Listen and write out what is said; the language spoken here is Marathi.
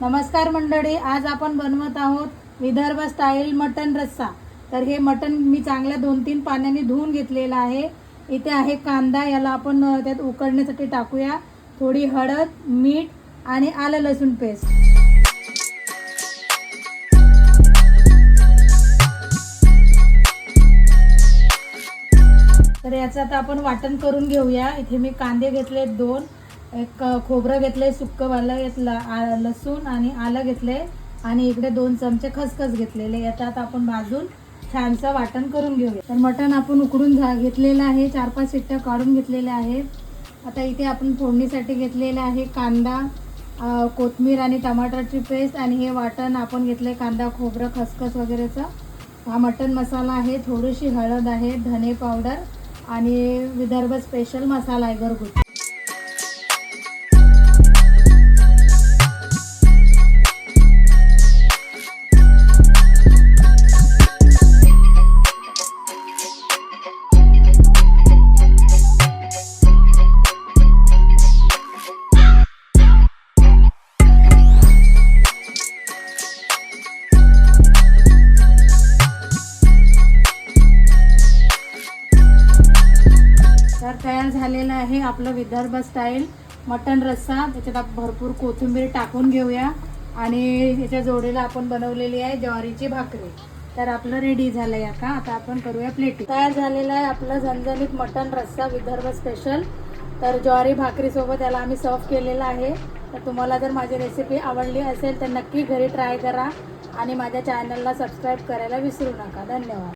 नमस्कार मंडळी, आज आपण बनवत आहोत विदर्भ स्टाईल मटन रस्सा। तर हे मटन मी चांगल्या 2-3 पाण्याने धुवून घेतलेलं आहे। इथे आहे कांदा, याला आपण त्यात उकडण्यासाठी टाकूया। थोडी हळद, मीठ आणि आलं लसूण पेस्ट। तर याचं आता आपण वाटण करून घेऊया। इथे मी कांदे घेतले 2, एक खोबरं घेतले सुक्कंवालं, लसूण आणि आलं घेतले आणि इकडे 2 चमचे खसखस घेतलेले। याचा आता आपण भाजून छानसं वाटण करून घेऊया। तर मटण आपण उकडून घेतलेलं आहे, 4-5 शिट्ट्या काढून घेतलेल्या आहेत। आता इथे आपण फोडणीसाठी घेतलेला आहे कांदा, कोथिंबीर आणि टमाटरची पेस्ट आणि हे वाटण आपण घेतले कांदा, खोबरं, खसखस वगैरेचा। हा मटण मसाला आहे, थोडीशी हळद आहे, धने पावडर आणि विदर्भ स्पेशल मसाला आहे घरगुती। तर तयार झालेला आहे आपलं विदर्भ स्टाईल मटन रस्सा। त्याच्यात आपण भरपूर कोथिंबीर टाकून घेऊया आणि याच्या जोडीला आपण बनवलेली आहे ज्वारीची भाकरी। तर आपलं रेडी झालंय। आता आपण करूया प्लेटिंग। तयार झालेला आहे आपलं झणझणीत मटन रस्सा विदर्भ स्पेशल। तर ज्वारी भाकरी सोबत याला आम्ही सर्व केलेला आहे। तर तुम्हाला जर माझी रेसिपी आवडली असेल तर नक्की घरी ट्राय करा आणि माझ्या चॅनलला सबस्क्राईब करायला विसरू नका। धन्यवाद।